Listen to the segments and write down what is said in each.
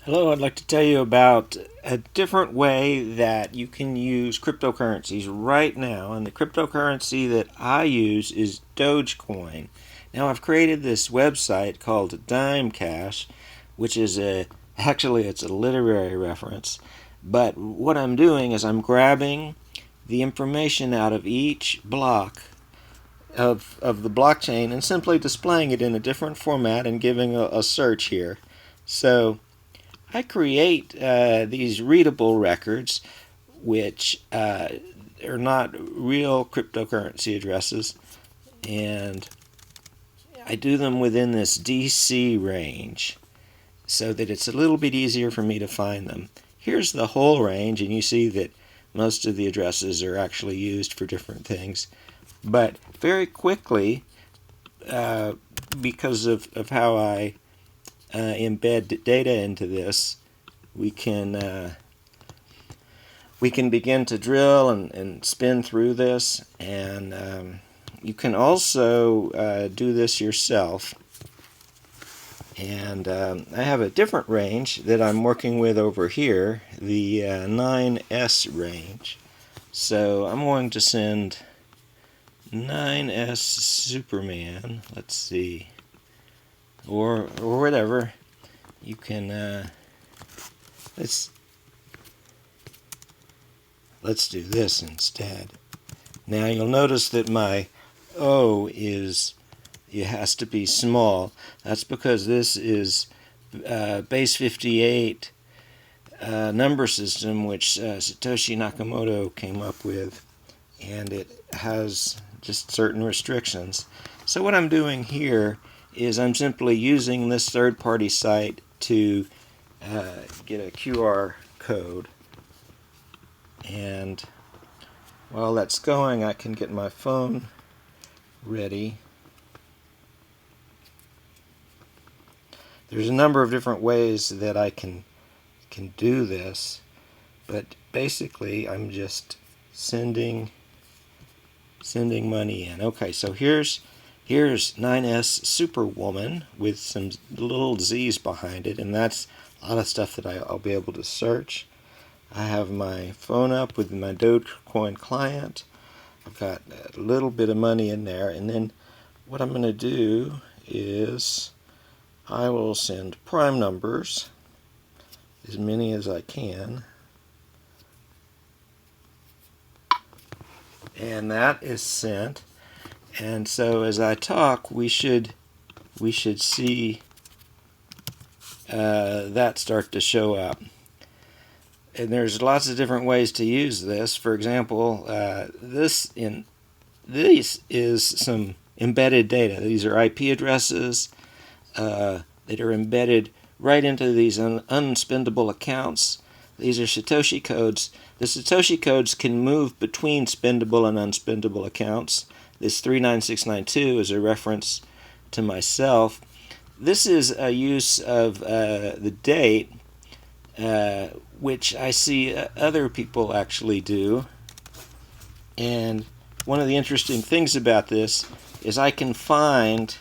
Hello, I'd like to tell you about a different way that you can use cryptocurrencies right now. And the cryptocurrency that I use is Dogecoin. Now, I've created this website called dimecash, which is it's a literary reference. But what I'm doing is I'm grabbing the information out of each block of the blockchain and simply displaying it in a different format and giving a search here. So I create these readable records, which are not real cryptocurrency addresses, and I do them within this DC range so that it's a little bit easier for me to find them. Here's the whole range, and you see that most of the addresses are actually used for different things. But very quickly, because of how I embed data into this, we can begin to drill and spin through this, and you can also do this yourself. And I have a different range that I'm working with over here, the 9S range. So I'm going to send 9S Superman, let's see, or whatever. You can let's do this instead. Now you'll notice that my O it has to be small. That's because this is base 58 number system which Satoshi Nakamoto came up with, and it has just certain restrictions. So what I'm doing here is I'm simply using this third-party site to get a QR code, and while that's going, I can get my phone ready. There's a number of different ways that I can do this, but basically I'm just sending money in. Okay, so here's 9S Superwoman with some little Z's behind it, and that's a lot of stuff that I'll be able to search. I have my phone up with my Dogecoin client. I've got a little bit of money in there, and then what I'm going to do is I will send prime numbers, as many as I can, and that is sent. And so as I talk, we should see that start to show up. And there's lots of different ways to use this. For example, this is some embedded data. These are IP addresses that are embedded right into these unspendable accounts. These are Satoshi codes. The Satoshi codes can move between spendable and unspendable accounts. This 39692 is a reference to myself. This is a use of the date, which I see other people actually do. And one of the interesting things about this is I can find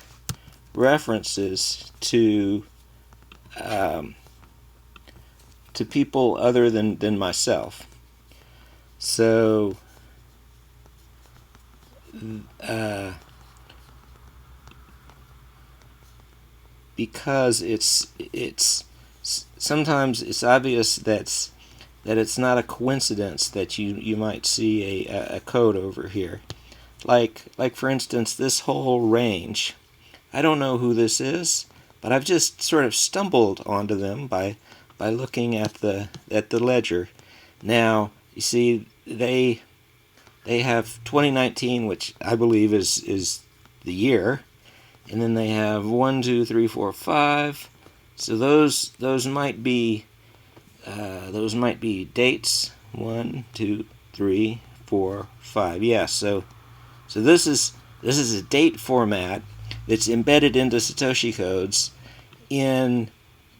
references to people other than myself. So because it's sometimes it's obvious that it's not a coincidence that you might see a code over here. Like for instance, this whole range. I don't know who this is, but I've just sort of stumbled onto them by looking at the ledger. Now you see they have 2019, which I believe is the year, and then they have 1, 2, 3, 4, 5. So those might be dates. 1, 2, 3, 4, 5. Yeah. So this is a date format that's embedded into Satoshi codes in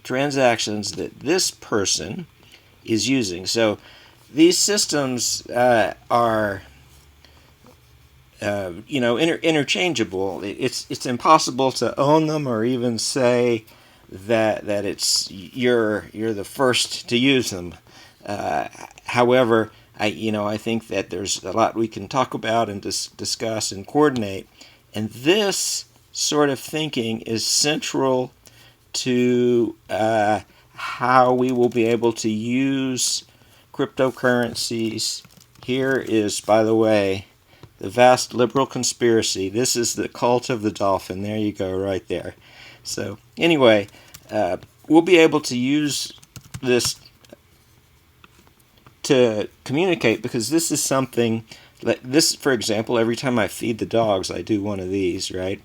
transactions that this person is using. So these systems are interchangeable. It's impossible to own them or even say that it's you're the first to use them. However, I think that there's a lot we can talk about and discuss and coordinate, and this sort of thinking is central to how we will be able to use cryptocurrencies. Here is, by the way, the vast liberal conspiracy. This is the cult of the dolphin. There you go, right there. So anyway, we'll be able to use this to communicate, because this is something like this. For example, every time I feed the dogs, I do one of these, right?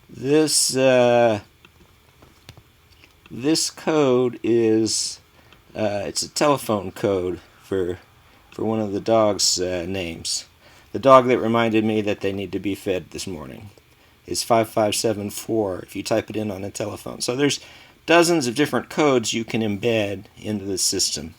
This code is it's a telephone code for one of the dog's names. The dog that reminded me that they need to be fed this morning is 5574 if you type it in on a telephone. So there's dozens of different codes you can embed into the system.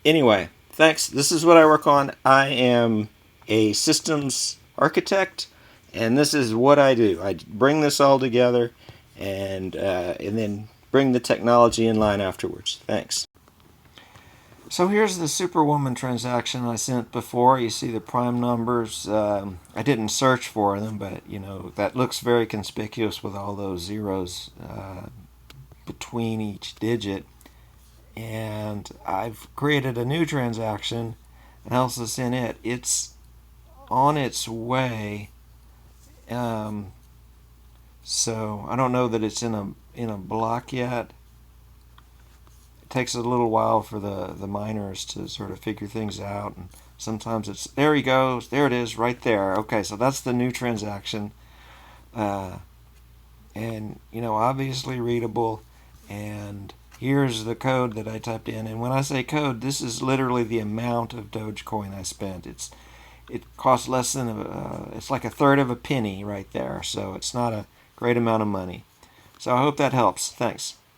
Anyway, thanks. This is what I work on. I am a systems architect, and this is what I do. I bring this all together and then bring the technology in line afterwards. Thanks. So here's the Superwoman transaction I sent before. You see the prime numbers. I didn't search for them, but that looks very conspicuous with all those zeros between each digit. And I've created a new transaction, and else is in it. It's on its way. So I don't know that it's in a block yet. It takes a little while for the miners to sort of figure things out, and sometimes it's there he goes, there it is, right there. Okay, so that's the new transaction, and obviously readable. And here's the code that I typed in, and when I say code, this is literally the amount of Dogecoin I spent. It costs less than it's like a third of a penny right there, so it's not a great amount of money. So I hope that helps. Thanks.